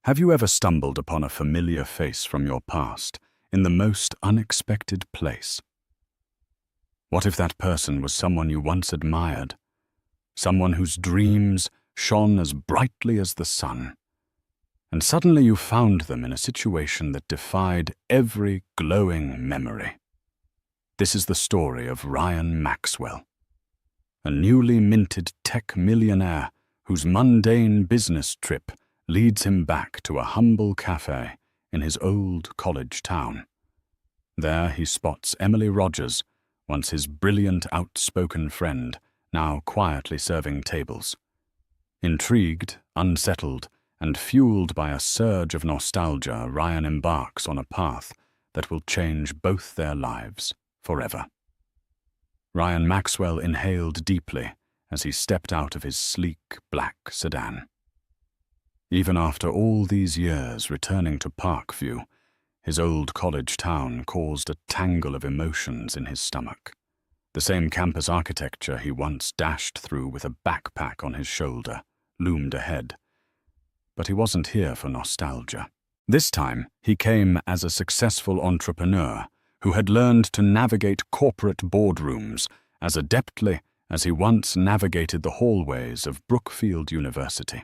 Have you ever stumbled upon a familiar face from your past in the most unexpected place? What if that person was someone you once admired, someone whose dreams shone as brightly as the sun, and suddenly you found them in a situation that defied every glowing memory? This is the story of Ryan Maxwell, a newly minted tech millionaire whose mundane business trip leads him back to a humble cafe in his old college town. There he spots Emily Rogers, once his brilliant, outspoken friend, now quietly serving tables. Intrigued, unsettled, and fueled by a surge of nostalgia, Ryan embarks on a path that will change both their lives forever. Ryan Maxwell inhaled deeply as he stepped out of his sleek black sedan. Even after all these years returning to Parkview, his old college town caused a tangle of emotions in his stomach. The same campus architecture he once dashed through with a backpack on his shoulder loomed ahead. But he wasn't here for nostalgia. This time, he came as a successful entrepreneur who had learned to navigate corporate boardrooms as adeptly as he once navigated the hallways of Brookfield University.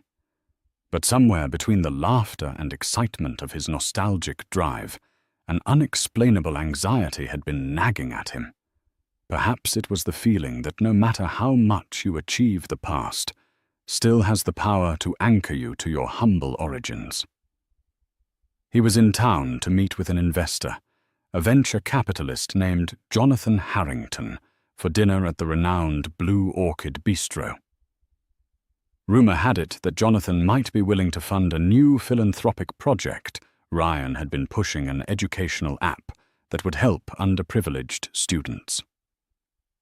But somewhere between the laughter and excitement of his nostalgic drive, an unexplainable anxiety had been nagging at him. Perhaps it was the feeling that no matter how much you achieve, the past still has the power to anchor you to your humble origins. He was in town to meet with an investor, a venture capitalist named Jonathan Harrington, for dinner at the renowned Blue Orchid Bistro. Rumor had it that Jonathan might be willing to fund a new philanthropic project. Ryan had been pushing an educational app that would help underprivileged students.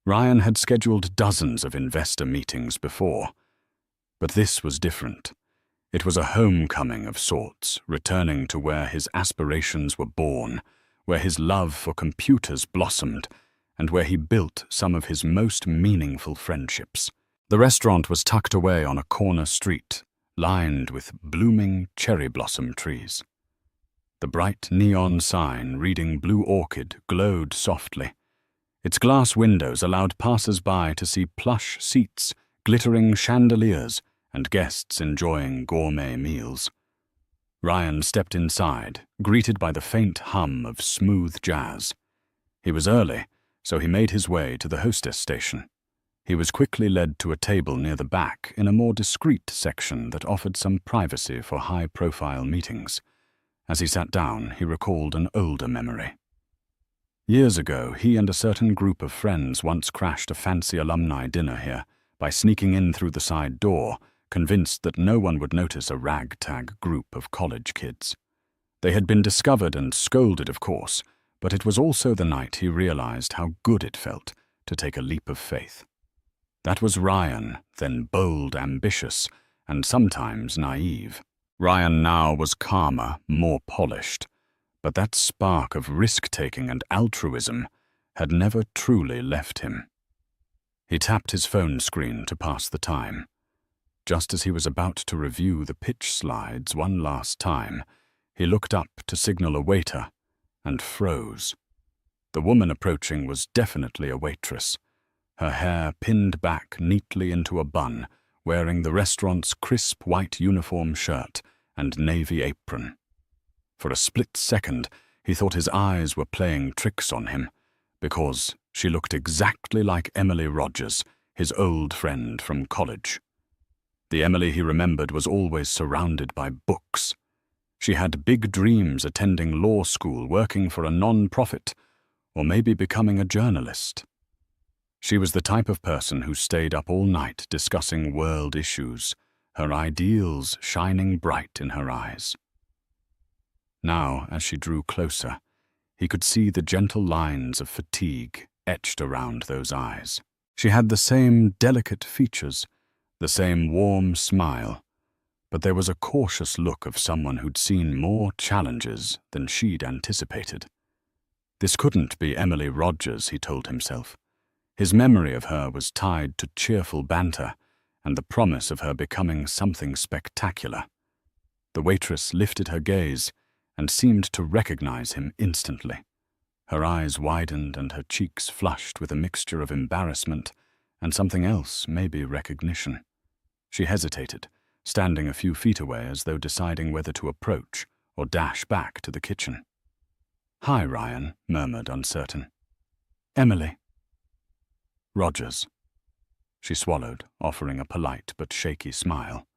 Ryan had scheduled dozens of investor meetings before, but this was different. It was a homecoming of sorts, returning to where his aspirations were born, where his love for computers blossomed, and where he built some of his most meaningful friendships. The restaurant was tucked away on a corner street, lined with blooming cherry blossom trees. The bright neon sign reading Blue Orchid glowed softly. Its glass windows allowed passers-by to see plush seats, glittering chandeliers, and guests enjoying gourmet meals. Ryan stepped inside, greeted by the faint hum of smooth jazz. He was early, so he made his way to the hostess station. He was quickly led to a table near the back in a more discreet section that offered some privacy for high-profile meetings. As he sat down, he recalled an older memory. Years ago, he and a certain group of friends once crashed a fancy alumni dinner here by sneaking in through the side door, convinced that no one would notice a ragtag group of college kids. They had been discovered and scolded, of course, but it was also the night he realized how good it felt to take a leap of faith. That was Ryan, then bold, ambitious, and sometimes naive. Ryan now was calmer, more polished, but that spark of risk-taking and altruism had never truly left him. He tapped his phone screen to pass the time. Just as he was about to review the pitch slides one last time, he looked up to signal a waiter and froze. The woman approaching was definitely a waitress, her hair pinned back neatly into a bun, wearing the restaurant's crisp white uniform shirt and navy apron. For a split second, he thought his eyes were playing tricks on him, because she looked exactly like Emily Rogers, his old friend from college. The Emily he remembered was always surrounded by books. She had big dreams, attending law school, working for a non-profit, or maybe becoming a journalist. She was the type of person who stayed up all night discussing world issues, her ideals shining bright in her eyes. Now, as she drew closer, he could see the gentle lines of fatigue etched around those eyes. She had the same delicate features, the same warm smile, but there was a cautious look of someone who'd seen more challenges than she'd anticipated. This couldn't be Emily Rogers, he told himself. His memory of her was tied to cheerful banter and the promise of her becoming something spectacular. The waitress lifted her gaze and seemed to recognize him instantly. Her eyes widened and her cheeks flushed with a mixture of embarrassment and something else, maybe recognition. She hesitated, standing a few feet away as though deciding whether to approach or dash back to the kitchen. "Hi, Ryan," murmured, uncertain. "Emily." "Rogers." She swallowed, offering a polite but shaky smile.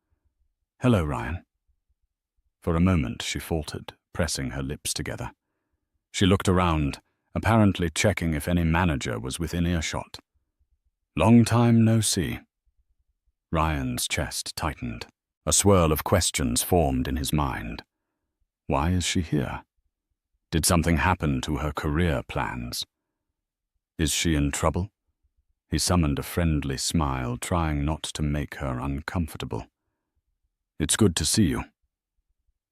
"Hello, Ryan." For a moment she faltered, pressing her lips together. She looked around, apparently checking if any manager was within earshot. "Long time no see." Ryan's chest tightened. A swirl of questions formed in his mind. Why is she here? Did something happen to her career plans? Is she in trouble? He summoned a friendly smile, trying not to make her uncomfortable. "It's good to see you.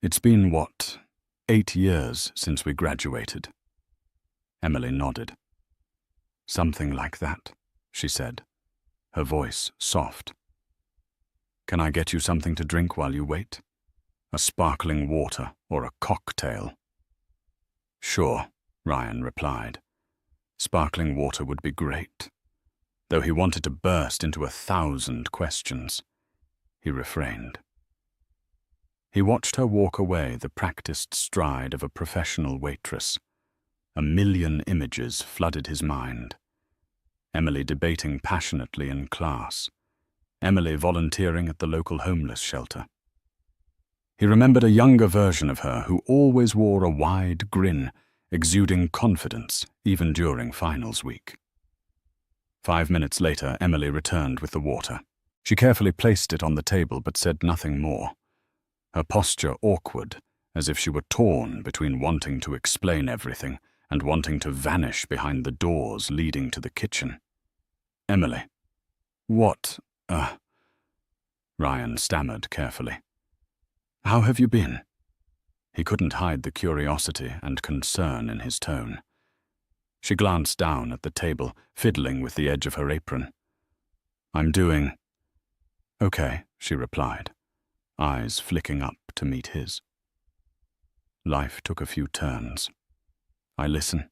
It's been, 8 years since we graduated?" Emily nodded. "Something like that," she said, her voice soft. "Can I get you something to drink while you wait? A sparkling water or a cocktail?" "Sure," Ryan replied. Sparkling water would be great. Though he wanted to burst into 1,000 questions, he refrained. He watched her walk away, the practiced stride of a professional waitress. 1,000,000 images flooded his mind. Emily debating passionately in class. Emily volunteering at the local homeless shelter. He remembered a younger version of her who always wore a wide grin, exuding confidence even during finals week. 5 minutes later, Emily returned with the water. She carefully placed it on the table but said nothing more. Her posture awkward, as if she were torn between wanting to explain everything and wanting to vanish behind the doors leading to the kitchen. "Emily, what, Ryan stammered carefully. "How have you been?" He couldn't hide the curiosity and concern in his tone. She glanced down at the table, fiddling with the edge of her apron. "I'm doing okay," she replied, eyes flicking up to meet his. Life took a few turns. "I listen.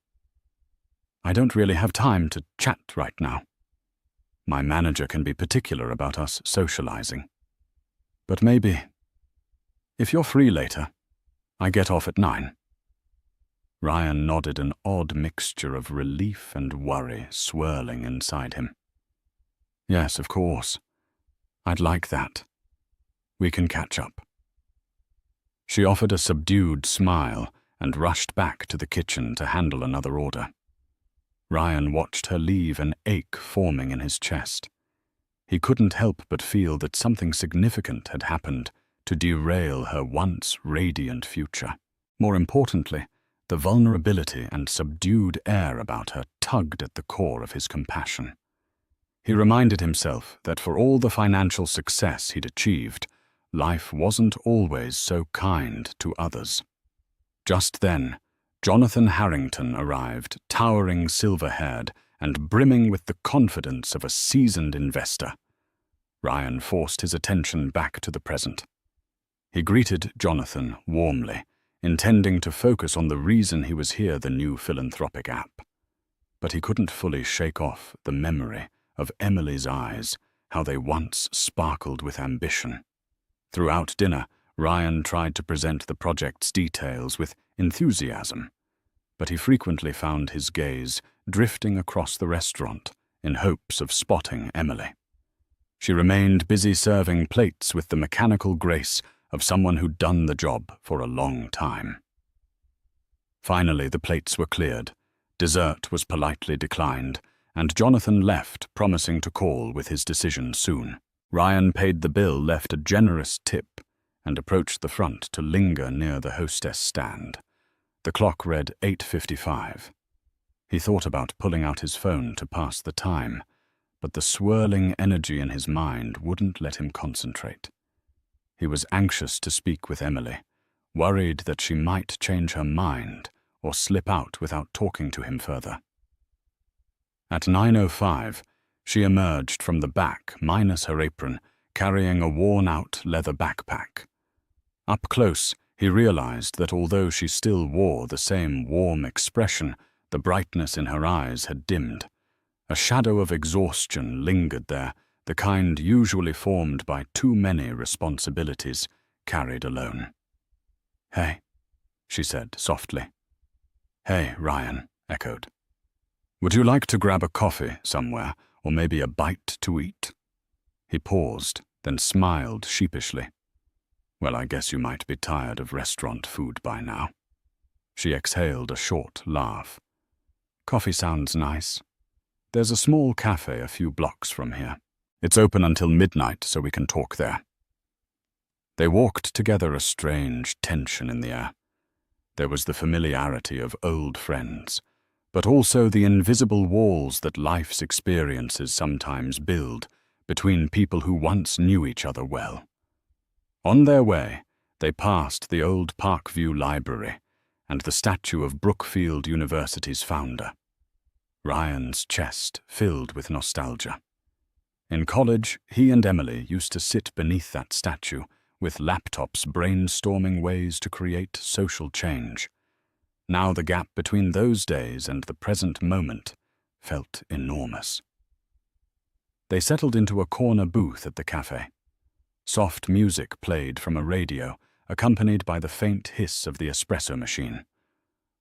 I don't really have time to chat right now. My manager can be particular about us socializing. But maybe, if you're free later, I get off at 9. Ryan nodded, an odd mixture of relief and worry swirling inside him. "Yes, of course. I'd like that. We can catch up." She offered a subdued smile and rushed back to the kitchen to handle another order. Ryan watched her leave, an ache forming in his chest. He couldn't help but feel that something significant had happened to derail her once radiant future. More importantly, the vulnerability and subdued air about her tugged at the core of his compassion. He reminded himself that for all the financial success he'd achieved, life wasn't always so kind to others. Just then, Jonathan Harrington arrived, towering silver-haired and brimming with the confidence of a seasoned investor. Ryan forced his attention back to the present. He greeted Jonathan warmly, intending to focus on the reason he was here, the new philanthropic app. But he couldn't fully shake off the memory of Emily's eyes, how they once sparkled with ambition. Throughout dinner, Ryan tried to present the project's details with enthusiasm, but he frequently found his gaze drifting across the restaurant in hopes of spotting Emily. She remained busy serving plates with the mechanical grace of someone who'd done the job for a long time. Finally, the plates were cleared, dessert was politely declined, and Jonathan left, promising to call with his decision soon. Ryan paid the bill, left a generous tip, and approached the front to linger near the hostess stand. The clock read 8:55. He thought about pulling out his phone to pass the time, but the swirling energy in his mind wouldn't let him concentrate. He was anxious to speak with Emily, worried that she might change her mind or slip out without talking to him further. At 9:05, she emerged from the back, minus her apron, carrying a worn-out leather backpack. Up close, he realized that although she still wore the same warm expression, the brightness in her eyes had dimmed. A shadow of exhaustion lingered there, the kind usually formed by too many responsibilities carried alone. "Hey," she said softly. "Hey," Ryan echoed. "Would you like to grab a coffee somewhere, or maybe a bite to eat?" He paused, then smiled sheepishly. "Well, I guess you might be tired of restaurant food by now." She exhaled a short laugh. "Coffee sounds nice. There's a small cafe a few blocks from here. It's open until midnight, so we can talk there." They walked together, a strange tension in the air. There was the familiarity of old friends, but also the invisible walls that life's experiences sometimes build between people who once knew each other well. On their way, they passed the old Parkview Library and the statue of Brookfield University's founder. Ryan's chest filled with nostalgia. In college, he and Emily used to sit beneath that statue with laptops brainstorming ways to create social change. Now the gap between those days and the present moment felt enormous. They settled into a corner booth at the cafe. Soft music played from a radio, accompanied by the faint hiss of the espresso machine.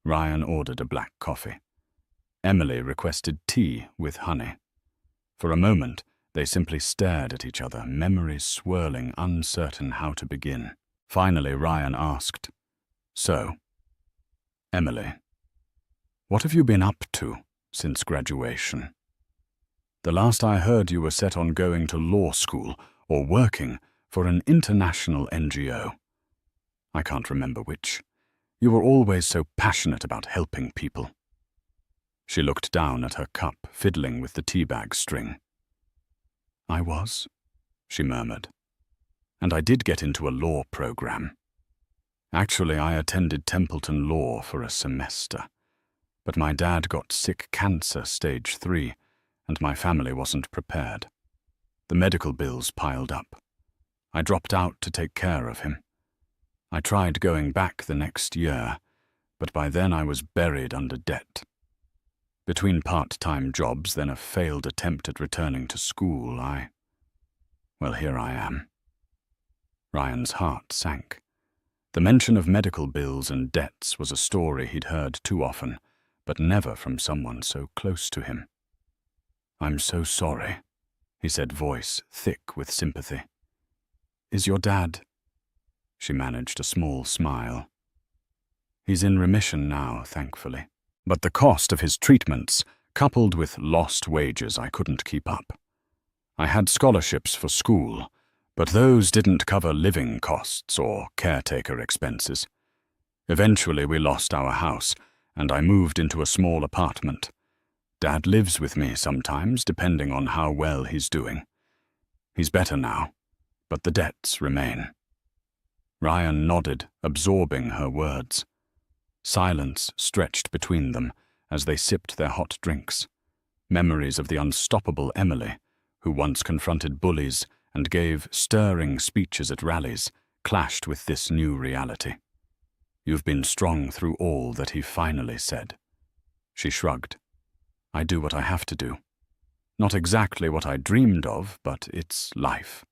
Ryan ordered a black coffee. Emily requested tea with honey. For a moment, they simply stared at each other, memories swirling, uncertain how to begin. Finally, Ryan asked, "So, Emily, what have you been up to since graduation? The last I heard you were set on going to law school or working for an international NGO. I can't remember which. You were always so passionate about helping people." She looked down at her cup, fiddling with the teabag string. "I was," she murmured. "And I did get into a law program. Actually, I attended Templeton Law for a semester. But my dad got sick cancer stage 3, and my family wasn't prepared. The medical bills piled up. I dropped out to take care of him. I tried going back the next year, but by then I was buried under debt. Between part-time jobs, then a failed attempt at returning to school, well, here I am." Ryan's heart sank. The mention of medical bills and debts was a story he'd heard too often, but never from someone so close to him. "I'm so sorry," he said, voice thick with sympathy. "Is your dad—" She managed a small smile. "He's in remission now, thankfully. But the cost of his treatments, coupled with lost wages, I couldn't keep up. I had scholarships for school, but those didn't cover living costs or caretaker expenses. Eventually we lost our house, and I moved into a small apartment. Dad lives with me sometimes, depending on how well he's doing. He's better now, but the debts remain." Ryan nodded, absorbing her words. Silence stretched between them as they sipped their hot drinks. Memories of the unstoppable Emily, who once confronted bullies and gave stirring speeches at rallies, clashed with this new reality. "You've been strong through all," that he finally said. She shrugged. "I do what I have to do. Not exactly what I dreamed of, but it's life."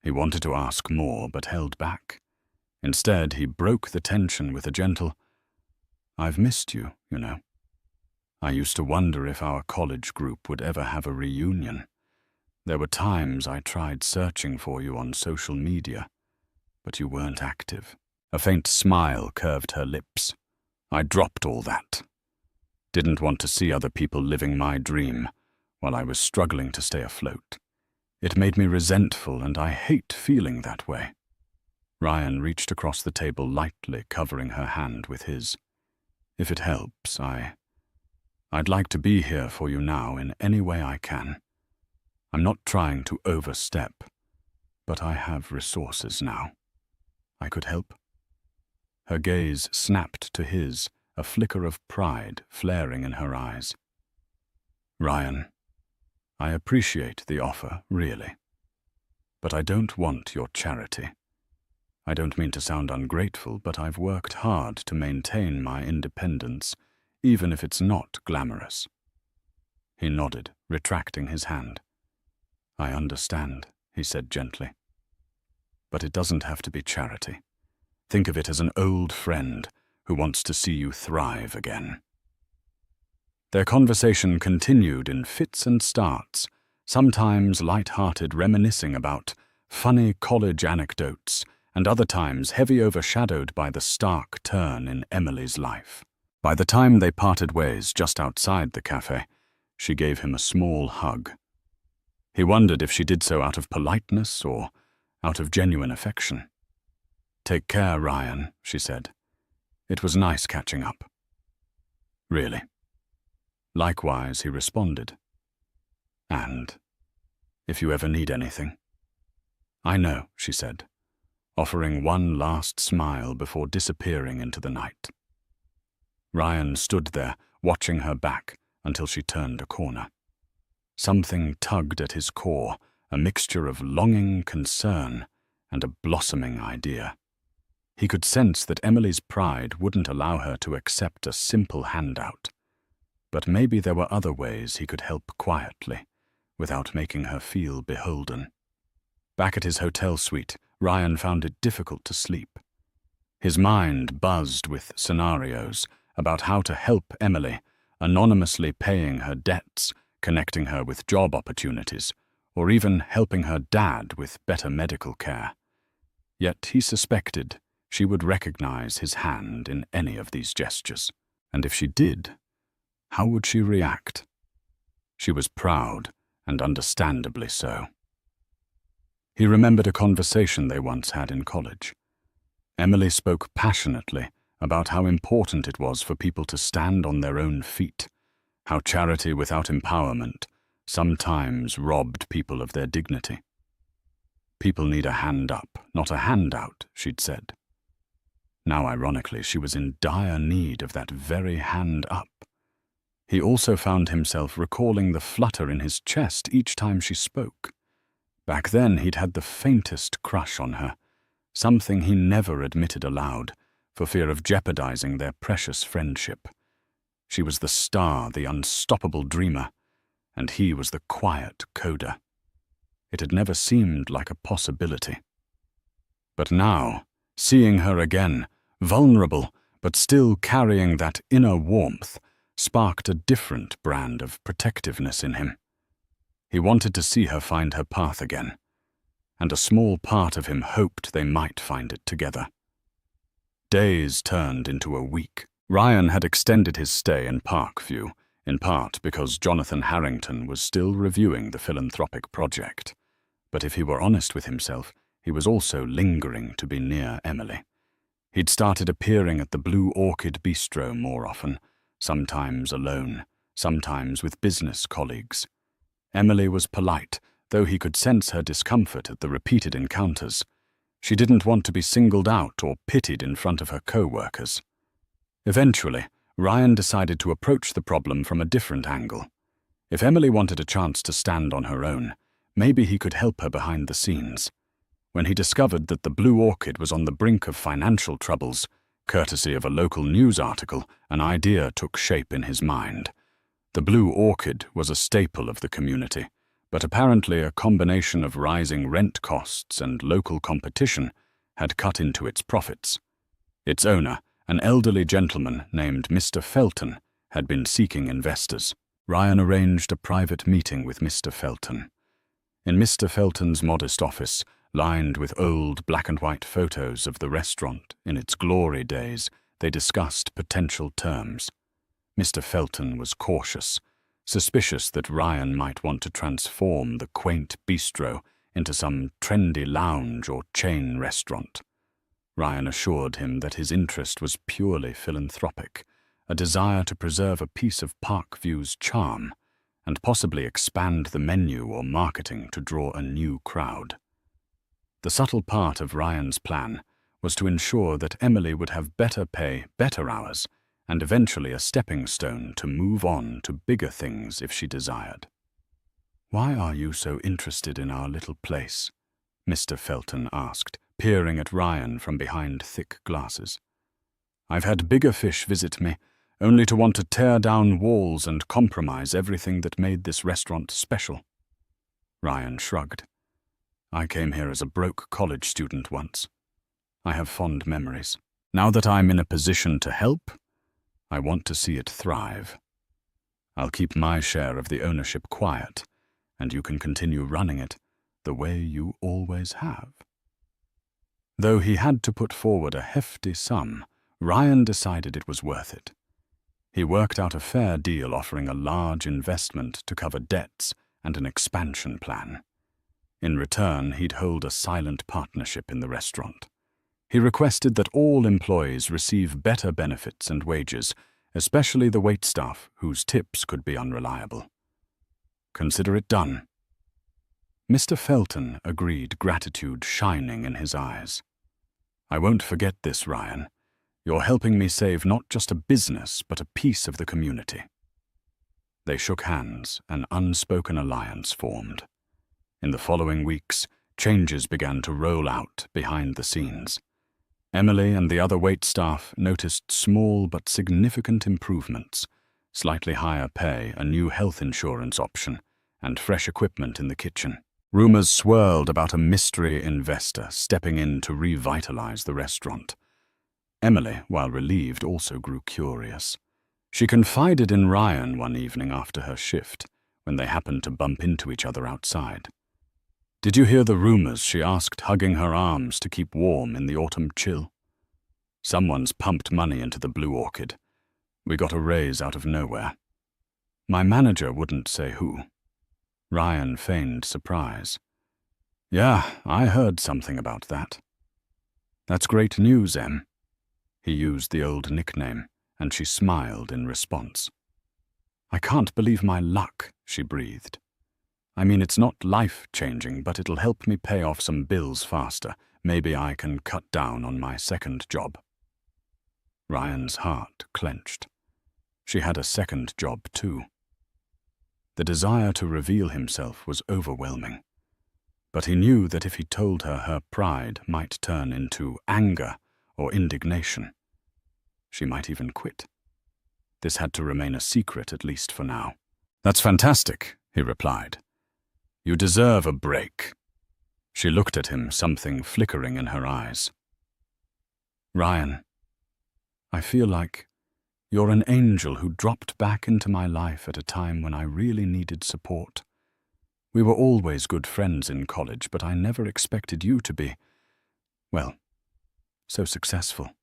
He wanted to ask more, but held back. Instead, he broke the tension with a gentle, "I've missed you, you know. I used to wonder if our college group would ever have a reunion. There were times I tried searching for you on social media, but you weren't active." A faint smile curved her lips. "I dropped all that. Didn't want to see other people living my dream while I was struggling to stay afloat. It made me resentful, and I hate feeling that way." Ryan reached across the table lightly, covering her hand with his. "If it helps, I'd like to be here for you now in any way I can. I'm not trying to overstep, but I have resources now. I could help." Her gaze snapped to his, a flicker of pride flaring in her eyes. "Ryan, I appreciate the offer, really. But I don't want your charity. I don't mean to sound ungrateful, but I've worked hard to maintain my independence, even if it's not glamorous." He nodded, retracting his hand. "I understand," he said gently. "But it doesn't have to be charity. Think of it as an old friend who wants to see you thrive again." Their conversation continued in fits and starts, sometimes light-hearted reminiscing about funny college anecdotes, and other times heavy overshadowed by the stark turn in Emily's life. By the time they parted ways just outside the cafe, she gave him a small hug. He wondered if she did so out of politeness or out of genuine affection. "Take care, Ryan," she said. "It was nice catching up." "Really?" Likewise, he responded. "And if you ever need anything." "I know," she said, offering one last smile before disappearing into the night. Ryan stood there, watching her back until she turned a corner. Something tugged at his core, a mixture of longing, concern, and a blossoming idea. He could sense that Emily's pride wouldn't allow her to accept a simple handout. But maybe there were other ways he could help quietly, without making her feel beholden. Back at his hotel suite, Ryan found it difficult to sleep. His mind buzzed with scenarios about how to help Emily, anonymously paying her debts, connecting her with job opportunities, or even helping her dad with better medical care. Yet he suspected she would recognize his hand in any of these gestures. And if she did, how would she react? She was proud, and understandably so. He remembered a conversation they once had in college. Emily spoke passionately about how important it was for people to stand on their own feet, how charity without empowerment sometimes robbed people of their dignity. "People need a hand up, not a handout," she'd said. Now, ironically, she was in dire need of that very hand up. He also found himself recalling the flutter in his chest each time she spoke. Back then, he'd had the faintest crush on her, something he never admitted aloud, for fear of jeopardizing their precious friendship. She was the star, the unstoppable dreamer, and he was the quiet coder. It had never seemed like a possibility. But now, seeing her again, vulnerable, but still carrying that inner warmth, sparked a different brand of protectiveness in him. He wanted to see her find her path again, and a small part of him hoped they might find it together. Days turned into a week. Ryan had extended his stay in Parkview, in part because Jonathan Harrington was still reviewing the philanthropic project. But if he were honest with himself, he was also lingering to be near Emily. He'd started appearing at the Blue Orchid Bistro more often, sometimes alone, sometimes with business colleagues. Emily was polite, though he could sense her discomfort at the repeated encounters. She didn't want to be singled out or pitied in front of her co-workers. Eventually, Ryan decided to approach the problem from a different angle. If Emily wanted a chance to stand on her own, maybe he could help her behind the scenes. When he discovered that the Blue Orchid was on the brink of financial troubles, courtesy of a local news article, an idea took shape in his mind. The Blue Orchid was a staple of the community, but apparently a combination of rising rent costs and local competition had cut into its profits. Its owner, an elderly gentleman named Mr. Felton, had been seeking investors. Ryan arranged a private meeting with Mr. Felton. In Mr. Felton's modest office, lined with old black-and-white photos of the restaurant in its glory days, they discussed potential terms. Mr. Felton was cautious, suspicious that Ryan might want to transform the quaint bistro into some trendy lounge or chain restaurant. Ryan assured him that his interest was purely philanthropic, a desire to preserve a piece of Parkview's charm, and possibly expand the menu or marketing to draw a new crowd. The subtle part of Ryan's plan was to ensure that Emily would have better pay, better hours, and eventually a stepping stone to move on to bigger things if she desired. "Why are you so interested in our little place?" Mr. Felton asked, peering at Ryan from behind thick glasses. "I've had bigger fish visit me, only to want to tear down walls and compromise everything that made this restaurant special." Ryan shrugged. "I came here as a broke college student once. I have fond memories. Now that I'm in a position to help, I want to see it thrive. I'll keep my share of the ownership quiet, and you can continue running it the way you always have." Though he had to put forward a hefty sum, Ryan decided it was worth it. He worked out a fair deal, offering a large investment to cover debts and an expansion plan. In return, he'd hold a silent partnership in the restaurant. He requested that all employees receive better benefits and wages, especially the waitstaff, whose tips could be unreliable. "Consider it done." Mr. Felton agreed, gratitude shining in his eyes. "I won't forget this, Ryan. You're helping me save not just a business, but a piece of the community." They shook hands, an unspoken alliance formed. In the following weeks, changes began to roll out behind the scenes. Emily and the other waitstaff noticed small but significant improvements: slightly higher pay, a new health insurance option, and fresh equipment in the kitchen. Rumors swirled about a mystery investor stepping in to revitalize the restaurant. Emily, while relieved, also grew curious. She confided in Ryan one evening after her shift, when they happened to bump into each other outside. "Did you hear the rumors?" she asked, hugging her arms to keep warm in the autumn chill. "Someone's pumped money into the Blue Orchid. We got a raise out of nowhere. My manager wouldn't say who." Ryan feigned surprise. "Yeah, I heard something about that." "That's great news, Em." He used the old nickname, and she smiled in response. "I can't believe my luck," she breathed. "I mean, it's not life-changing, but it'll help me pay off some bills faster. Maybe I can cut down on my second job." Ryan's heart clenched. She had a second job, too. The desire to reveal himself was overwhelming, but he knew that if he told her, her pride might turn into anger or indignation. She might even quit. This had to remain a secret, at least for now. "That's fantastic," he replied. "You deserve a break." She looked at him, something flickering in her eyes. "Ryan, I feel like you're an angel who dropped back into my life at a time when I really needed support. We were always good friends in college, but I never expected you to be, well, so successful.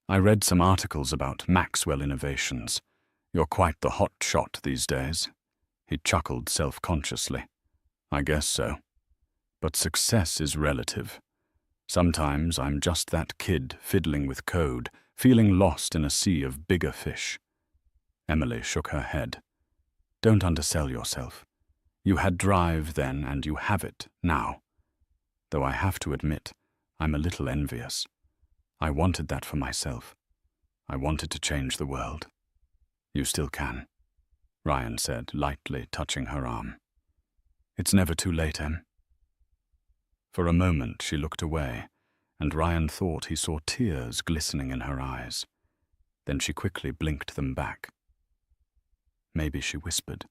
I read some articles about Maxwell Innovations. You're quite the hot shot these days." He chuckled self-consciously. "I guess so. But success is relative. Sometimes I'm just that kid fiddling with code, feeling lost in a sea of bigger fish." Emily shook her head. "Don't undersell yourself. You had drive then, and you have it now. Though I have to admit, I'm a little envious. I wanted that for myself. I wanted to change the world." "You still can," Ryan said, lightly touching her arm. "It's never too late, Em." For a moment she looked away, and Ryan thought he saw tears glistening in her eyes. Then she quickly blinked them back. Maybe, she whispered.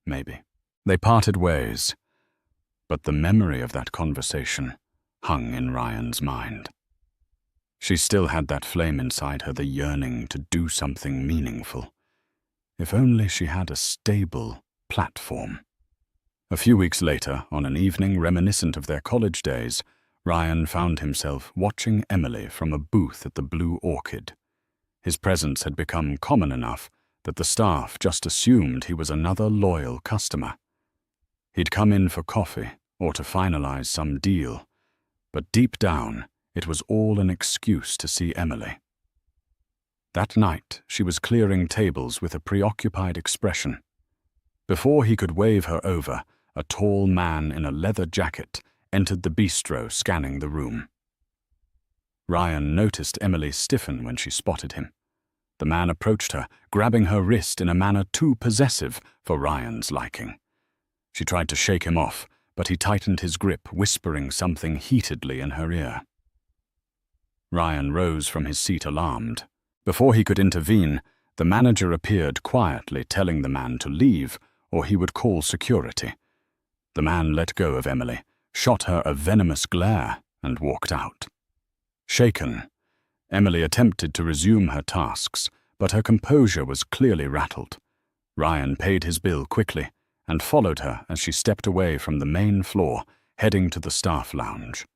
Maybe. They parted ways, but the memory of that conversation hung in Ryan's mind. She still had that flame inside her, the yearning to do something meaningful. If only she had a stable platform. A few weeks later, on an evening reminiscent of their college days, Ryan found himself watching Emily from a booth at the Blue Orchid. His presence had become common enough that the staff just assumed he was another loyal customer. He'd come in for coffee or to finalize some deal, but deep down, it was all an excuse to see Emily. That night, she was clearing tables with a preoccupied expression. Before he could wave her over, a tall man in a leather jacket entered the bistro, scanning the room. Ryan noticed Emily stiffen when she spotted him. The man approached her, grabbing her wrist in a manner too possessive for Ryan's liking. She tried to shake him off, but he tightened his grip, whispering something heatedly in her ear. Ryan rose from his seat alarmed. Before he could intervene, the manager appeared quietly, telling the man to leave or he would call security. The man let go of Emily, shot her a venomous glare, and walked out. Shaken, Emily attempted to resume her tasks, but her composure was clearly rattled. Ryan paid his bill quickly and followed her as she stepped away from the main floor, heading to the staff lounge.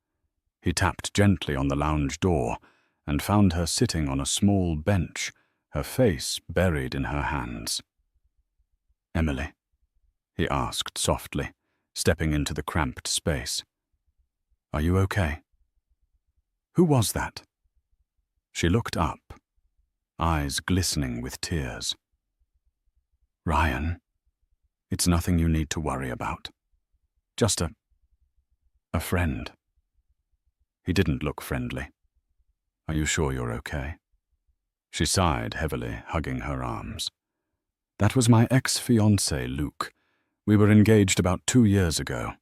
He tapped gently on the lounge door and found her sitting on a small bench, her face buried in her hands. "Emily?" he asked softly, stepping into the cramped space. "Are you okay?" "Who was that?" She looked up, eyes glistening with tears. "Ryan, it's nothing you need to worry about. Just a friend." He didn't look friendly. "Are you sure you're okay?" She sighed heavily, hugging her arms. "That was my ex-fiancé, Luke. We were engaged about 2 years ago.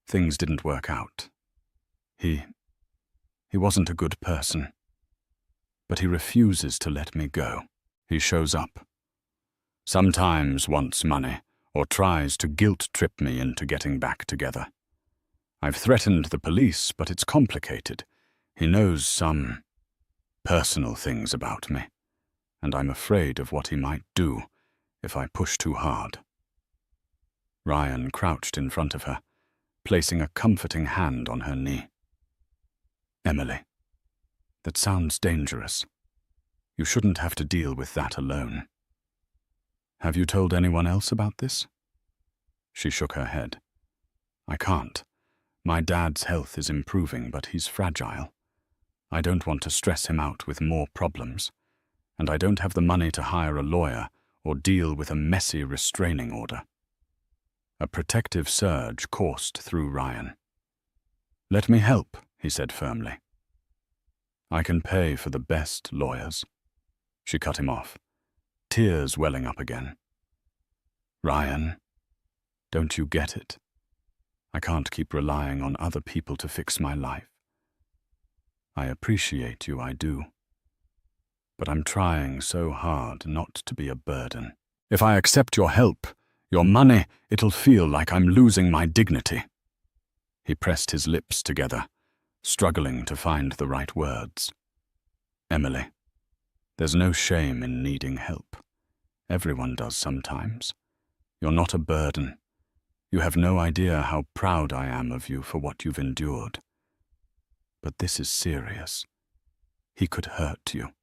Things didn't work out. He wasn't a good person. But he refuses to let me go. He shows up. Sometimes wants money, or tries to guilt-trip me into getting back together. I've threatened the police, but it's complicated. He knows some personal things about me, and I'm afraid of what he might do if I push too hard." Ryan crouched in front of her, placing a comforting hand on her knee. "Emily, that sounds dangerous. You shouldn't have to deal with that alone. Have you told anyone else about this?" She shook her head. "I can't. My dad's health is improving, but he's fragile. I don't want to stress him out with more problems, and I don't have the money to hire a lawyer or deal with a messy restraining order." A protective surge coursed through Ryan. "Let me help," he said firmly. "I can pay for the best lawyers." She cut him off, tears welling up again. "Ryan, don't you get it? I can't keep relying on other people to fix my life. I appreciate you, I do. But I'm trying so hard not to be a burden. If I accept your help, your money, it'll feel like I'm losing my dignity." He pressed his lips together, struggling to find the right words. "Emily, there's no shame in needing help. Everyone does sometimes. You're not a burden. You have no idea how proud I am of you for what you've endured. But this is serious. He could hurt you."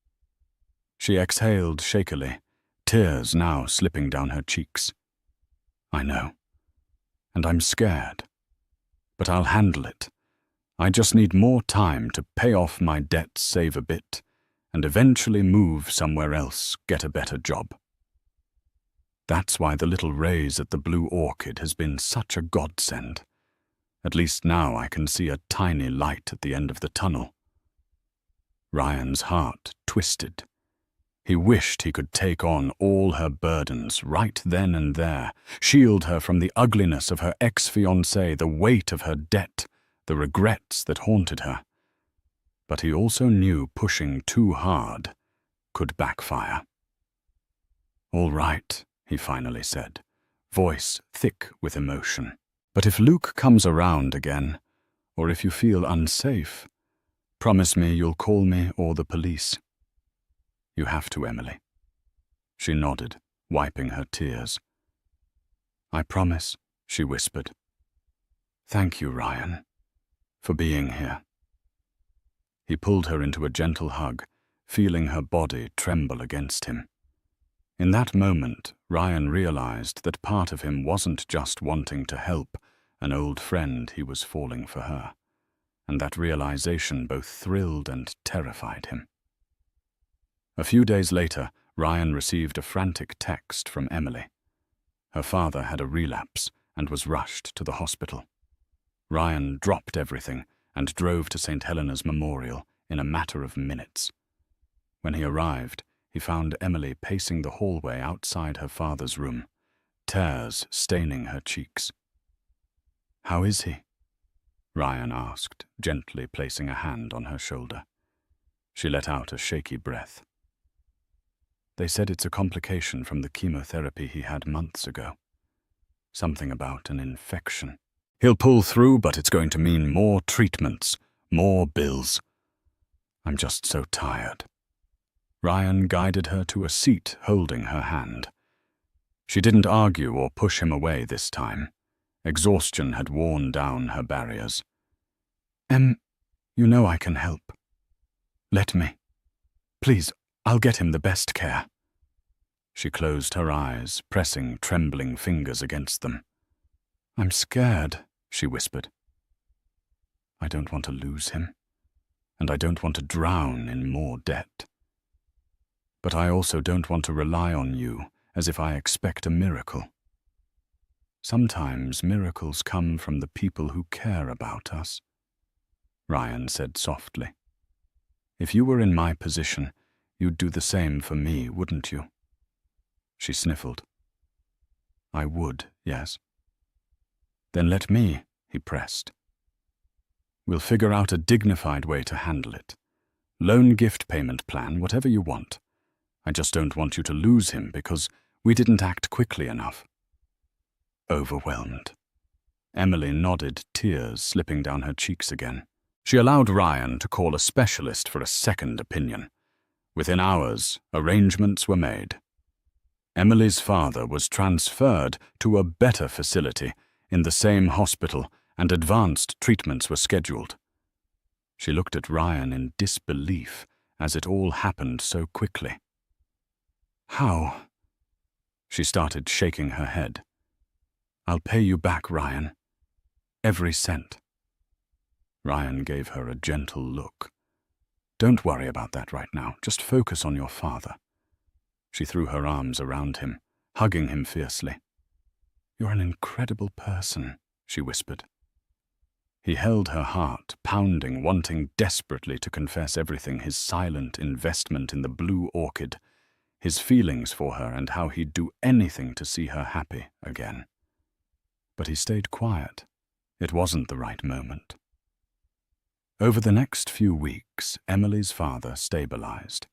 She exhaled shakily, tears now slipping down her cheeks. "I know. And I'm scared. But I'll handle it. I just need more time to pay off my debts, save a bit, and eventually move somewhere else, get a better job. That's why the little raise at the Blue Orchid has been such a godsend. At least now I can see a tiny light at the end of the tunnel." Ryan's heart twisted. He wished he could take on all her burdens right then and there, shield her from the ugliness of her ex-fiancé, the weight of her debt, the regrets that haunted her. But he also knew pushing too hard could backfire. "All right," he finally said, voice thick with emotion. "But if Luke comes around again, or if you feel unsafe, promise me you'll call me or the police." "You have to, Emily." She nodded, wiping her tears. "I promise," she whispered. "Thank you, Ryan, for being here." He pulled her into a gentle hug, feeling her body tremble against him. In that moment, Ryan realized that part of him wasn't just wanting to help an old friend, he was falling for her, and that realization both thrilled and terrified him. A few days later, Ryan received a frantic text from Emily. Her father had a relapse and was rushed to the hospital. Ryan dropped everything and drove to St. Helena's Memorial in a matter of minutes. When he arrived, he found Emily pacing the hallway outside her father's room, tears staining her cheeks. How is he? Ryan asked, gently placing a hand on her shoulder. She let out a shaky breath. They said it's a complication from the chemotherapy he had months ago. Something about an infection. He'll pull through, but it's going to mean more treatments, more bills. I'm just so tired. Ryan guided her to a seat, holding her hand. She didn't argue or push him away this time. Exhaustion had worn down her barriers. You know I can help. Let me. Please, I'll get him the best care. She closed her eyes, pressing trembling fingers against them. I'm scared, she whispered. I don't want to lose him, and I don't want to drown in more debt. But I also don't want to rely on you as if I expect a miracle. Sometimes miracles come from the people who care about us, Ryan said softly. If you were in my position, you'd do the same for me, wouldn't you? She sniffled. I would, yes. Then let me, he pressed. We'll figure out a dignified way to handle it. Loan gift payment plan, whatever you want. I just don't want you to lose him because we didn't act quickly enough. Overwhelmed. Emily nodded, tears slipping down her cheeks again. She allowed Ryan to call a specialist for a second opinion. Within hours, arrangements were made. Emily's father was transferred to a better facility in the same hospital, and advanced treatments were scheduled. She looked at Ryan in disbelief as it all happened so quickly. How? She started shaking her head. I'll pay you back, Ryan. Every cent. Ryan gave her a gentle look. Don't worry about that right now. Just focus on your father. She threw her arms around him, hugging him fiercely. You're an incredible person, she whispered. He held her heart, pounding, wanting desperately to confess everything, his silent investment in the blue orchid, his feelings for her, and how he'd do anything to see her happy again. But he stayed quiet. It wasn't the right moment. Over the next few weeks, Emily's father stabilized.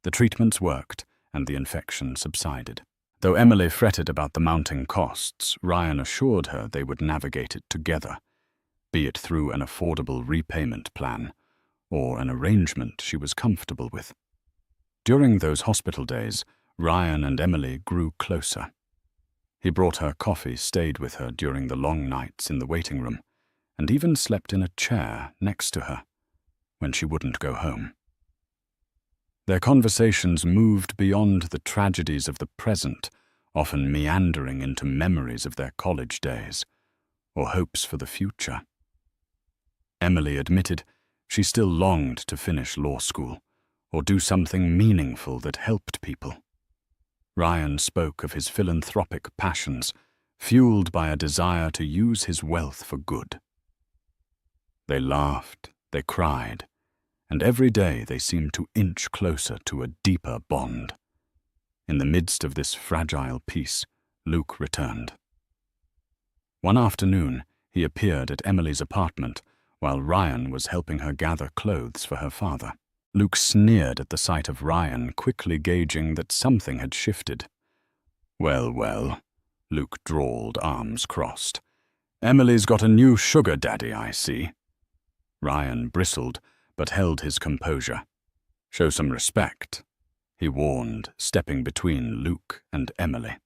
The treatments worked, and the infection subsided. Though Emily fretted about the mounting costs, Ryan assured her they would navigate it together, be it through an affordable repayment plan or an arrangement she was comfortable with. During those hospital days, Ryan and Emily grew closer. He brought her coffee, stayed with her during the long nights in the waiting room, and even slept in a chair next to her when she wouldn't go home. Their conversations moved beyond the tragedies of the present, often meandering into memories of their college days or hopes for the future. Emily admitted she still longed to finish law school or do something meaningful that helped people. Ryan spoke of his philanthropic passions, fueled by a desire to use his wealth for good. They laughed, they cried, and every day they seemed to inch closer to a deeper bond. In the midst of this fragile peace, Luke returned. One afternoon, he appeared at Emily's apartment while Ryan was helping her gather clothes for her father. Luke sneered at the sight of Ryan, quickly gauging that something had shifted. Well, well, Luke drawled, arms crossed. Emily's got a new sugar daddy, I see. Ryan bristled, but held his composure. Show some respect, he warned, stepping between Luke and Emily.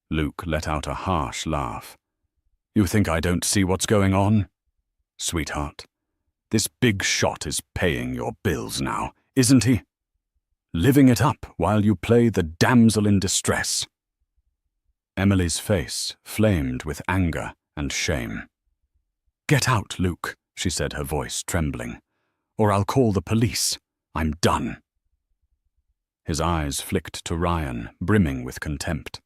Luke let out a harsh laugh. You think I don't see what's going on? Sweetheart, this big shot is paying your bills now, isn't he? Living it up while you play the damsel in distress. Emily's face flamed with anger and shame. Get out, Luke, she said, her voice trembling, or I'll call the police. I'm done. His eyes flicked to Ryan, brimming with contempt.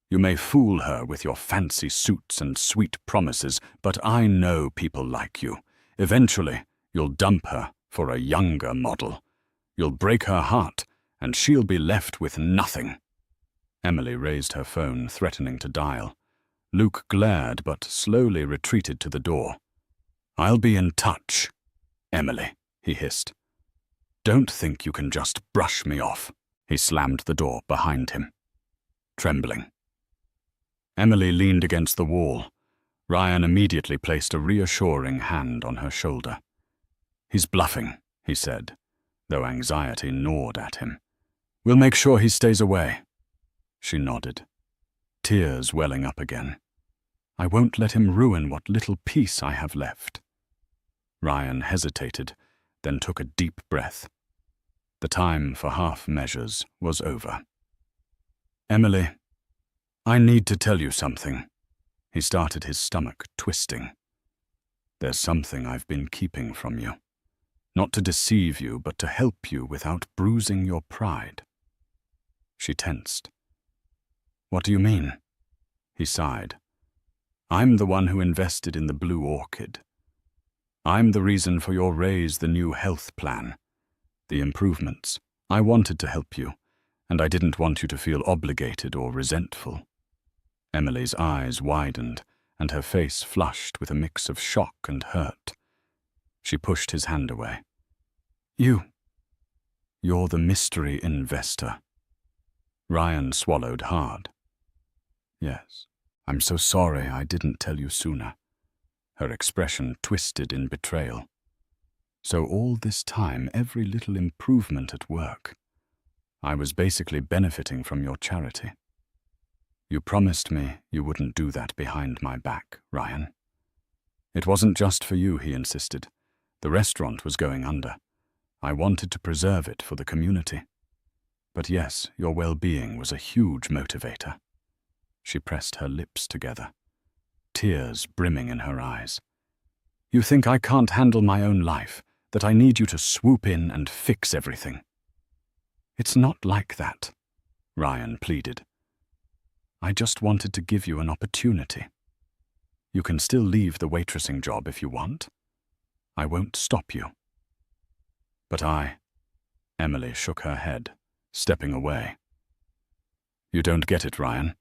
You may fool her with your fancy suits and sweet promises, but I know people like you. Eventually, you'll dump her for a younger model. You'll break her heart, and she'll be left with nothing. Emily raised her phone, threatening to dial. Luke glared but slowly retreated to the door. "I'll be in touch, Emily," he hissed. "Don't think you can just brush me off." He slammed the door behind him, trembling. Emily leaned against the wall. Ryan immediately placed a reassuring hand on her shoulder. "He's bluffing," he said, though anxiety gnawed at him. "We'll make sure he stays away." She nodded, tears welling up again. "I won't let him ruin what little peace I have left." Ryan hesitated, then took a deep breath. The time for half measures was over. "Emily, I need to tell you something." He started, his stomach twisting. "There's something I've been keeping from you. Not to deceive you, but to help you without bruising your pride." She tensed. "What do you mean?" He sighed. "I'm the one who invested in the Blue Orchid. I'm the reason for your raise, the new health plan, the improvements. I wanted to help you, and I didn't want you to feel obligated or resentful." Emily's eyes widened, and her face flushed with a mix of shock and hurt. She pushed his hand away. You're the mystery investor." Ryan swallowed hard. "Yes, I'm so sorry I didn't tell you sooner." Her expression twisted in betrayal. "So all this time, every little improvement at work, I was basically benefiting from your charity. You promised me you wouldn't do that behind my back, Ryan. It wasn't just for you," he insisted. "The restaurant was going under. I wanted to preserve it for the community. But yes, your well-being was a huge motivator." She pressed her lips together, tears brimming in her eyes. "You think I can't handle my own life, that I need you to swoop in and fix everything?" "It's not like that," Ryan pleaded. "I just wanted to give you an opportunity. You can still leave the waitressing job if you want. I won't stop you." "But Emily shook her head, stepping away. "You don't get it, Ryan.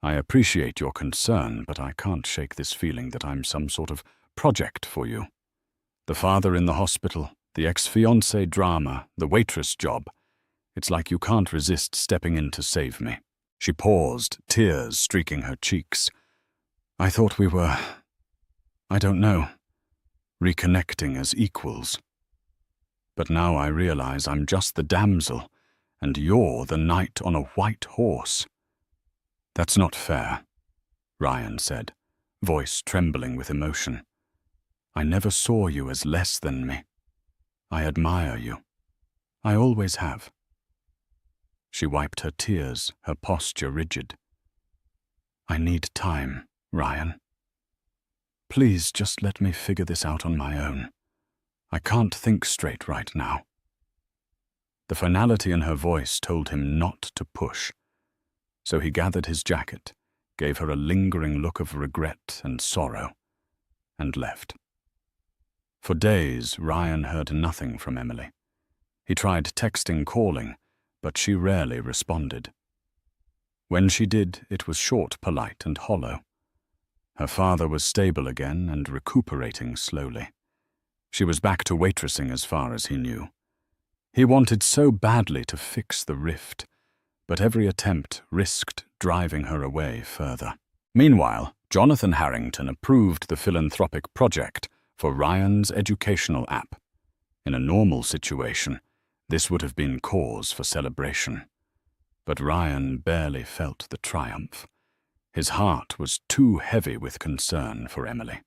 I appreciate your concern, but I can't shake this feeling that I'm some sort of project for you. The father in the hospital, the ex-fiancé drama, the waitress job. It's like you can't resist stepping in to save me." She paused, tears streaking her cheeks. "I thought we were, I don't know, reconnecting as equals. But now I realize I'm just the damsel, and you're the knight on a white horse." "That's not fair," Ryan said, voice trembling with emotion. "I never saw you as less than me. I admire you. I always have." She wiped her tears, her posture rigid. "I need time, Ryan. Please just let me figure this out on my own. I can't think straight right now." The finality in her voice told him not to push, so he gathered his jacket, gave her a lingering look of regret and sorrow, and left. For days, Ryan heard nothing from Emily. He tried texting, calling, but she rarely responded. When she did, it was short, polite, and hollow. Her father was stable again and recuperating slowly. She was back to waitressing as far as he knew. He wanted so badly to fix the rift, but every attempt risked driving her away further. Meanwhile, Jonathan Harrington approved the philanthropic project for Ryan's educational app. In a normal situation, this would have been cause for celebration. But Ryan barely felt the triumph. His heart was too heavy with concern for Emily.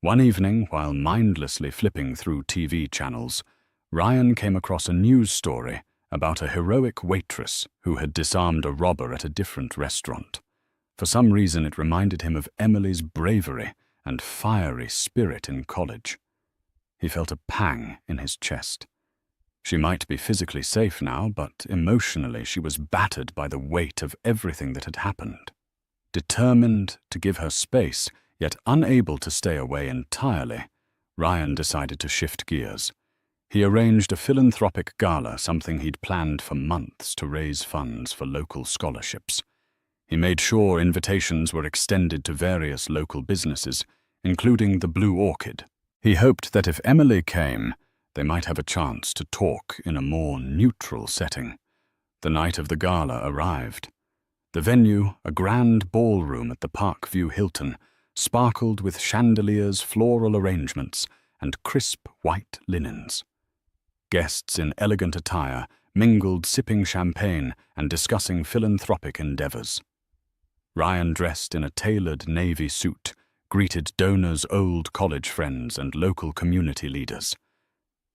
One evening, while mindlessly flipping through TV channels, Ryan came across a news story about a heroic waitress who had disarmed a robber at a different restaurant. For some reason, it reminded him of Emily's bravery and fiery spirit in college. He felt a pang in his chest. She might be physically safe now, but emotionally she was battered by the weight of everything that had happened. Determined to give her space, yet unable to stay away entirely, Ryan decided to shift gears. He arranged a philanthropic gala, something he'd planned for months, to raise funds for local scholarships. He made sure invitations were extended to various local businesses, including the Blue Orchid. He hoped that if Emily came, they might have a chance to talk in a more neutral setting. The night of the gala arrived. The venue, a grand ballroom at the Parkview Hilton, sparkled with chandeliers, floral arrangements, and crisp white linens. Guests in elegant attire mingled, sipping champagne and discussing philanthropic endeavors. Ryan, dressed in a tailored navy suit, greeted donors, old college friends, and local community leaders.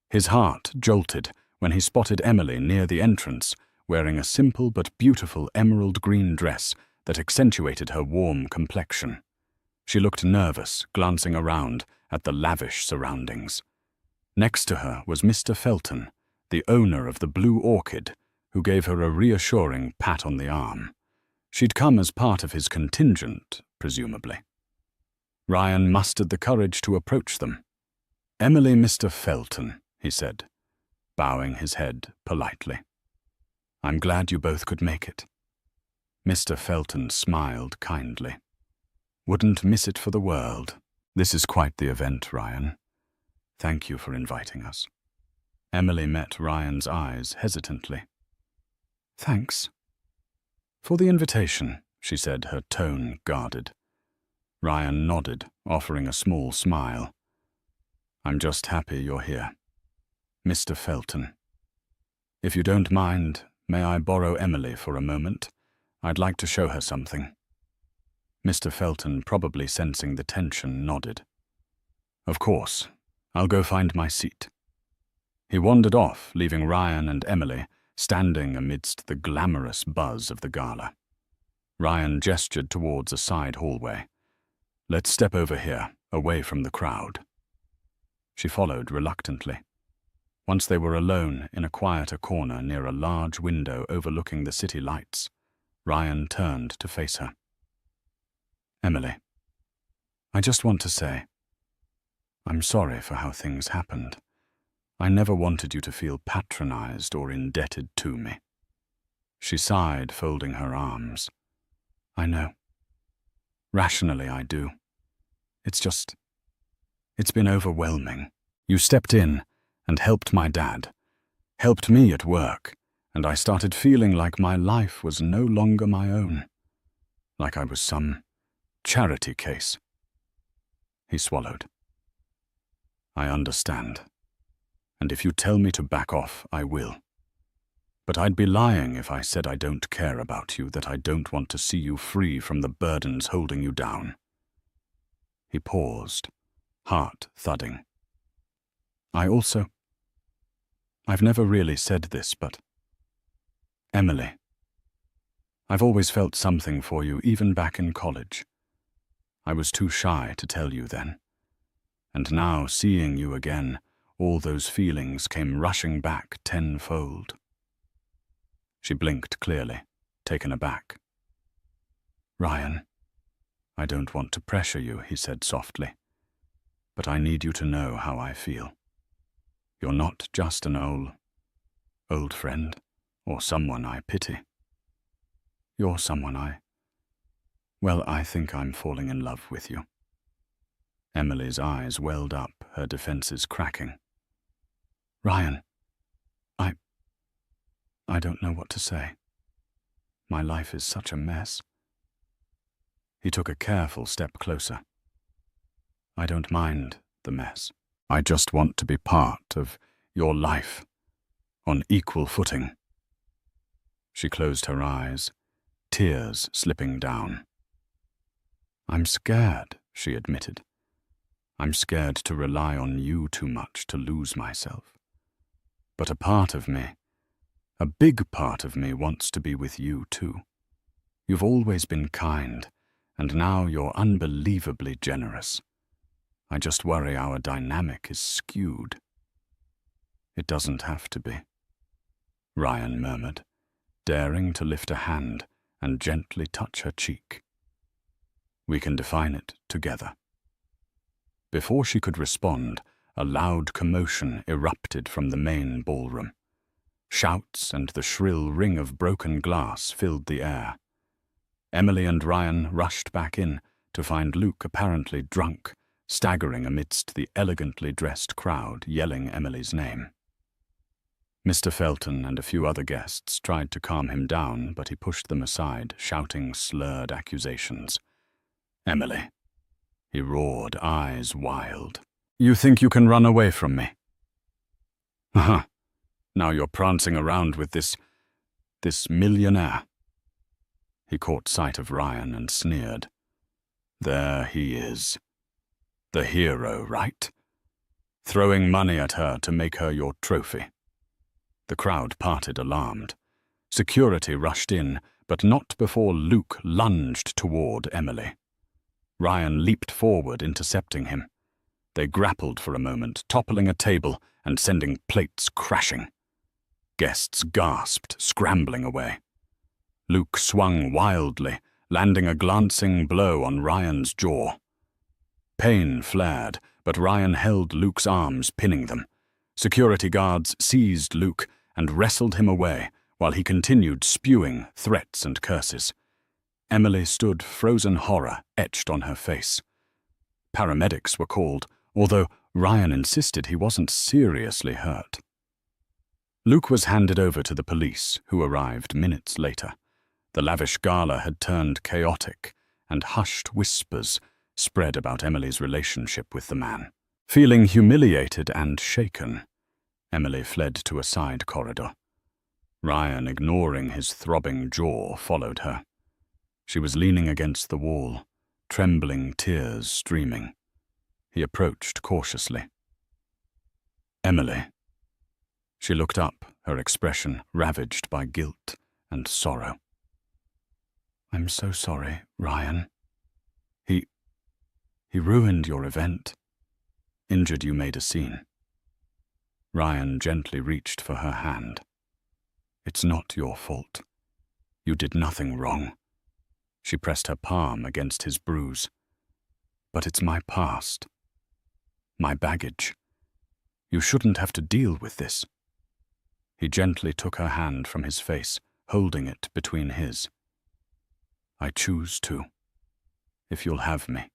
His heart jolted when he spotted Emily near the entrance, wearing a simple but beautiful emerald green dress that accentuated her warm complexion. She looked nervous, glancing around at the lavish surroundings. Next to her was Mr. Felton, the owner of the Blue Orchid, who gave her a reassuring pat on the arm. She'd come as part of his contingent, presumably. Ryan mustered the courage to approach them. "Emily, Mr. Felton," he said, bowing his head politely. "I'm glad you both could make it." Mr. Felton smiled kindly. "Wouldn't miss it for the world. This is quite the event, Ryan. Thank you for inviting us." Emily met Ryan's eyes hesitantly. "Thanks." "For the invitation," she said, her tone guarded. Ryan nodded, offering a small smile. "I'm just happy you're here. Mr. Felton. If you don't mind, may I borrow Emily for a moment? I'd like to show her something." Mr. Felton, probably sensing the tension, nodded. "Of course. I'll go find my seat." He wandered off, leaving Ryan and Emily standing amidst the glamorous buzz of the gala. Ryan gestured towards a side hallway. "Let's step over here, away from the crowd." She followed reluctantly. Once they were alone in a quieter corner near a large window overlooking the city lights, Ryan turned to face her. "Emily, I just want to say, I'm sorry for how things happened. I never wanted you to feel patronized or indebted to me." She sighed, folding her arms. "I know. Rationally, I do. It's been overwhelming. You stepped in and helped my dad, helped me at work, and I started feeling like my life was no longer my own, like I was some charity case." He swallowed. "I understand. And if you tell me to back off, I will. But I'd be lying if I said I don't care about you, that I don't want to see you free from the burdens holding you down." He paused, heart thudding. I've never really said this, but Emily, I've always felt something for you, even back in college. I was too shy to tell you then. And now, seeing you again, all those feelings came rushing back tenfold." She blinked clearly, taken aback. "Ryan, I don't want to pressure you," he said softly, "but I need you to know how I feel. You're not just an old friend, or someone I pity. You're someone I think I'm falling in love with you." Emily's eyes welled up, her defenses cracking. "Ryan, I don't know what to say. My life is such a mess." He took a careful step closer. "I don't mind the mess. I just want to be part of your life, on equal footing." She closed her eyes, tears slipping down. "I'm scared," she admitted. "I'm scared to rely on you too much, to lose myself. But a part of me, a big part of me, wants to be with you too. You've always been kind, and now you're unbelievably generous. I just worry our dynamic is skewed." "It doesn't have to be," Ryan murmured, daring to lift a hand and gently touch her cheek. "We can define it together." Before she could respond, a loud commotion erupted from the main ballroom. Shouts and the shrill ring of broken glass filled the air. Emily and Ryan rushed back in to find Luke apparently drunk, staggering amidst the elegantly dressed crowd, yelling Emily's name. Mr. Felton and a few other guests tried to calm him down, but he pushed them aside, shouting slurred accusations. "Emily," he roared, eyes wild. "You think you can run away from me? Aha, now you're prancing around with this millionaire." He caught sight of Ryan and sneered. "There he is. The hero, right? Throwing money at her to make her your trophy." The crowd parted alarmed. Security rushed in, but not before Luke lunged toward Emily. Ryan leaped forward, intercepting him. They grappled for a moment, toppling a table and sending plates crashing. Guests gasped, scrambling away. Luke swung wildly, landing a glancing blow on Ryan's jaw. Pain flared, but Ryan held Luke's arms, pinning them. Security guards seized Luke and wrestled him away while he continued spewing threats and curses. Emily stood, frozen horror etched on her face. Paramedics were called, although Ryan insisted he wasn't seriously hurt. Luke was handed over to the police, who arrived minutes later. The lavish gala had turned chaotic, and hushed whispers spread about Emily's relationship with the man. Feeling humiliated and shaken, Emily fled to a side corridor. Ryan, ignoring his throbbing jaw, followed her. She was leaning against the wall, trembling, tears streaming. He approached cautiously. "Emily." She looked up, her expression ravaged by guilt and sorrow. "I'm so sorry, Ryan. He ruined your event. Injured you made a scene." Ryan gently reached for her hand. "It's not your fault. You did nothing wrong." She pressed her palm against his bruise. "But it's my past. My baggage. You shouldn't have to deal with this." He gently took her hand from his face, holding it between his. "I choose to, if you'll have me.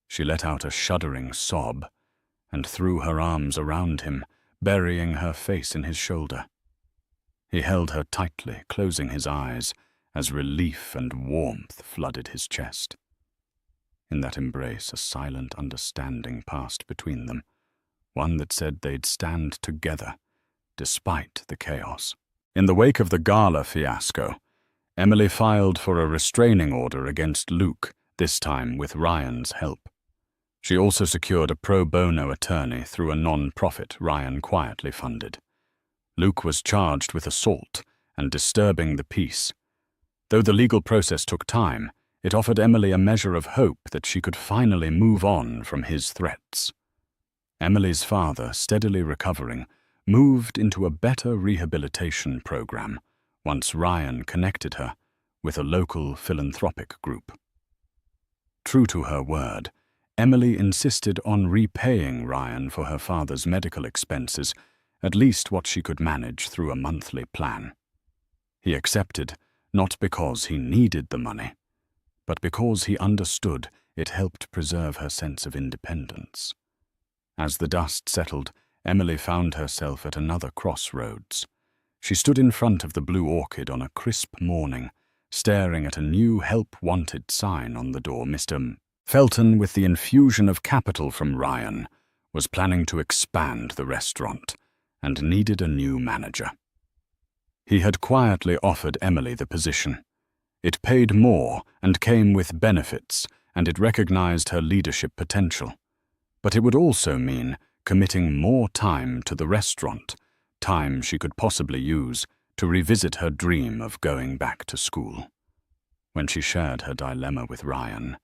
She let out a shuddering sob and threw her arms around him, burying her face in his shoulder. He held her tightly, closing his eyes, as relief and warmth flooded his chest. In that embrace, a silent understanding passed between them, one that said they'd stand together, despite the chaos. In the wake of the gala fiasco, Emily filed for a restraining order against Luke, this time with Ryan's help. She also secured a pro bono attorney through a non-profit Ryan quietly funded. Luke was charged with assault and disturbing the peace. Though the legal process took time, it offered Emily a measure of hope that she could finally move on from his threats. Emily's father, steadily recovering, moved into a better rehabilitation program once Ryan connected her with a local philanthropic group. True to her word, Emily insisted on repaying Ryan for her father's medical expenses, at least what she could manage through a monthly plan. He accepted, not because he needed the money, but because he understood it helped preserve her sense of independence. As the dust settled, Emily found herself at another crossroads. She stood in front of the Blue Orchid on a crisp morning, staring at a new help-wanted sign on the door. Mr. Felton, with the infusion of capital from Ryan, was planning to expand the restaurant and needed a new manager. He had quietly offered Emily the position. It paid more and came with benefits, and it recognized her leadership potential. But it would also mean committing more time to the restaurant, time she could possibly use to revisit her dream of going back to school. When she shared her dilemma with Ryan,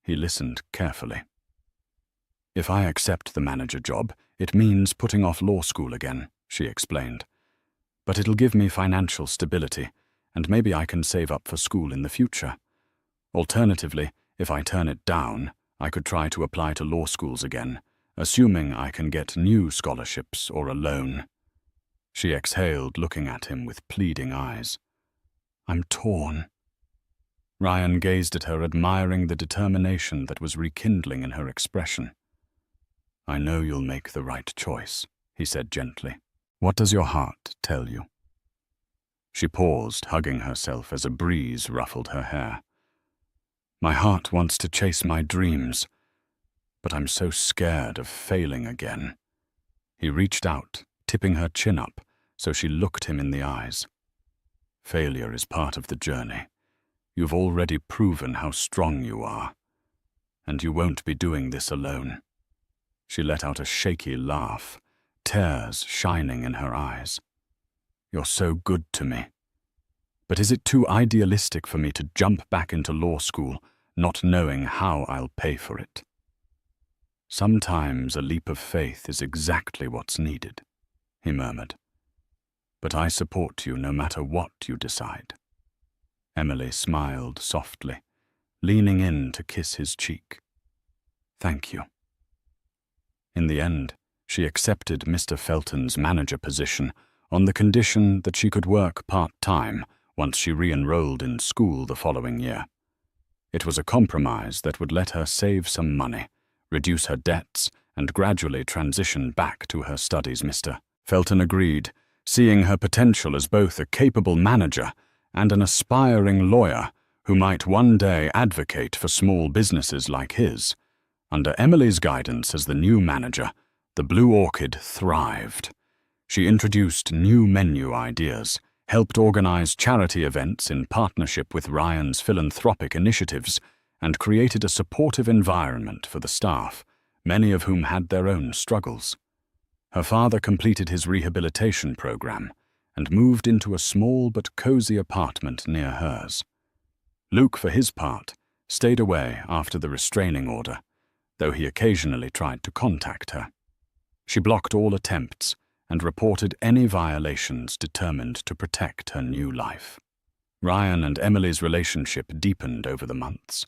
he listened carefully. "If I accept the manager job, it means putting off law school again," she explained. "But it'll give me financial stability, and maybe I can save up for school in the future. Alternatively, if I turn it down, I could try to apply to law schools again, assuming I can get new scholarships or a loan." She exhaled, looking at him with pleading eyes. I'm torn." Ryan gazed at her, admiring the determination that was rekindling in her expression. "I know you'll make the right choice," he said gently. "What does your heart tell you?" She paused, hugging herself as a breeze ruffled her hair. "My heart wants to chase my dreams, but I'm so scared of failing again." He reached out, tipping her chin up so she looked him in the eyes. "Failure is part of the journey. You've already proven how strong you are, and you won't be doing this alone." She let out a shaky laugh, tears shining in her eyes. "You're so good to me. But is it too idealistic for me to jump back into law school, not knowing how I'll pay for it?" "Sometimes a leap of faith is exactly what's needed," he murmured. "But I support you no matter what you decide." Emily smiled softly, leaning in to kiss his cheek. "Thank you." In the end, she accepted Mr. Felton's manager position on the condition that she could work part-time once she re-enrolled in school the following year. It was a compromise that would let her save some money, reduce her debts, and gradually transition back to her studies. Mr. Felton agreed, seeing her potential as both a capable manager and an aspiring lawyer who might one day advocate for small businesses like his. Under Emily's guidance as the new manager, the Blue Orchid thrived. She introduced new menu ideas, helped organize charity events in partnership with Ryan's philanthropic initiatives, and created a supportive environment for the staff, many of whom had their own struggles. Her father completed his rehabilitation program and moved into a small but cozy apartment near hers. Luke, for his part, stayed away after the restraining order, though he occasionally tried to contact her. She blocked all attempts and reported any violations, determined to protect her new life. Ryan and Emily's relationship deepened over the months.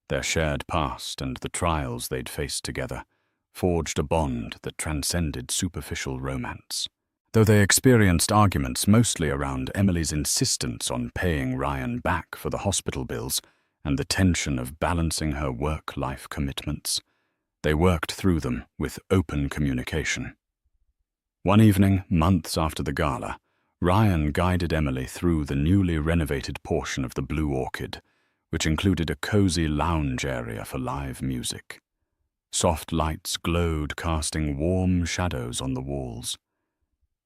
Their shared past and the trials they'd faced together forged a bond that transcended superficial romance. Though they experienced arguments mostly around Emily's insistence on paying Ryan back for the hospital bills and the tension of balancing her work-life commitments, they worked through them with open communication. One evening, months after the gala, Ryan guided Emily through the newly renovated portion of the Blue Orchid, which included a cozy lounge area for live music. Soft lights glowed, casting warm shadows on the walls.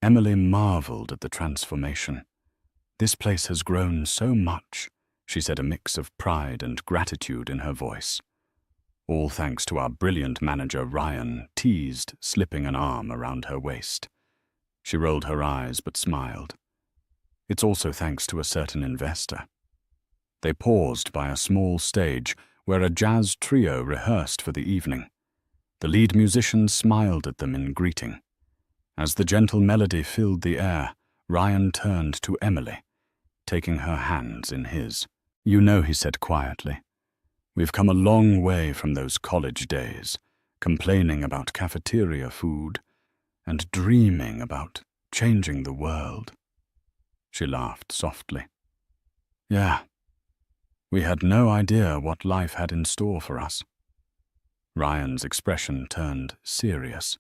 Emily marveled at the transformation. "This place has grown so much," she said, a mix of pride and gratitude in her voice. "All thanks to our brilliant manager, Ryan," teased, slipping an arm around her waist. She rolled her eyes but smiled. "It's also thanks to a certain investor." They paused by a small stage where a jazz trio rehearsed for the evening. The lead musician smiled at them in greeting. As the gentle melody filled the air, Ryan turned to Emily, taking her hands in his. "You know," he said quietly, "we've come a long way from those college days, complaining about cafeteria food and dreaming about changing the world." She laughed softly. "Yeah, we had no idea what life had in store for us." Ryan's expression turned serious.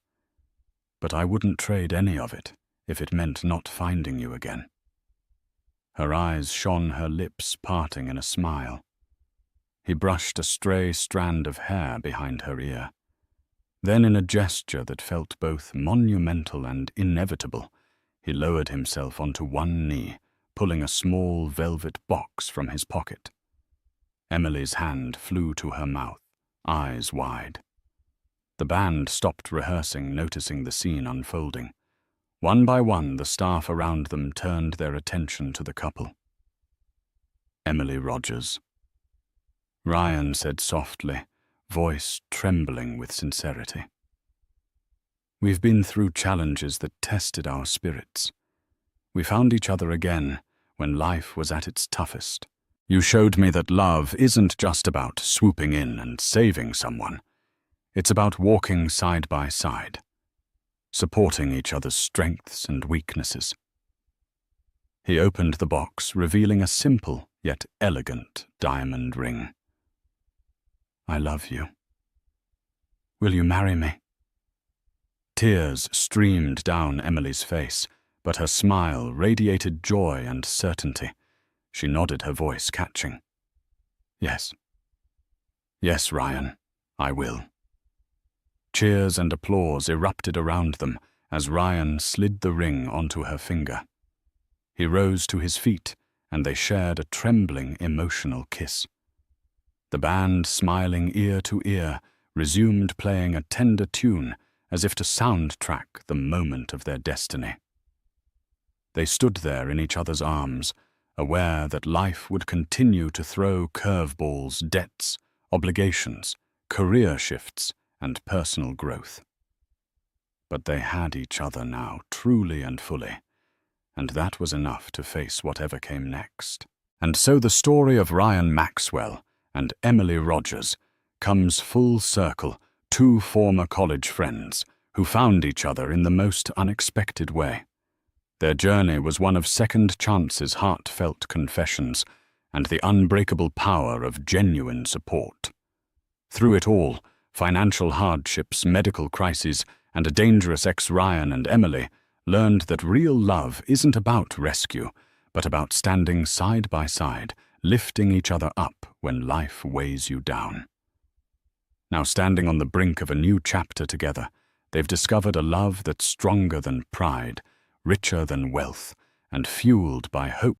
"But I wouldn't trade any of it if it meant not finding you again." Her eyes shone, her lips parting in a smile. He brushed a stray strand of hair behind her ear. Then, in a gesture that felt both monumental and inevitable, he lowered himself onto one knee, pulling a small velvet box from his pocket. Emily's hand flew to her mouth, eyes wide. The band stopped rehearsing, noticing the scene unfolding. One by one, the staff around them turned their attention to the couple. "Emily Rogers," Ryan said softly, voice trembling with sincerity. "We've been through challenges that tested our spirits. We found each other again when life was at its toughest. You showed me that love isn't just about swooping in and saving someone. It's about walking side by side, supporting each other's strengths and weaknesses." He opened the box, revealing a simple yet elegant diamond ring. "I love you. Will you marry me?" Tears streamed down Emily's face, but her smile radiated joy and certainty. She nodded, her voice catching. "Yes. Yes, Ryan, I will." Cheers and applause erupted around them as Ryan slid the ring onto her finger. He rose to his feet, and they shared a trembling, emotional kiss. The band, smiling ear to ear, resumed playing a tender tune as if to soundtrack the moment of their destiny. They stood there in each other's arms, aware that life would continue to throw curveballs, debts, obligations, career shifts, and personal growth. But they had each other now, truly and fully, and that was enough to face whatever came next. And so the story of Ryan Maxwell and Emily Rogers comes full circle, two former college friends who found each other in the most unexpected way. Their journey was one of second chances, heartfelt confessions, and the unbreakable power of genuine support. Through it all, financial hardships, medical crises, and a dangerous ex-Ryan and Emily learned that real love isn't about rescue, but about standing side by side, lifting each other up when life weighs you down. Now standing on the brink of a new chapter together, they've discovered a love that's stronger than pride, richer than wealth, and fueled by hope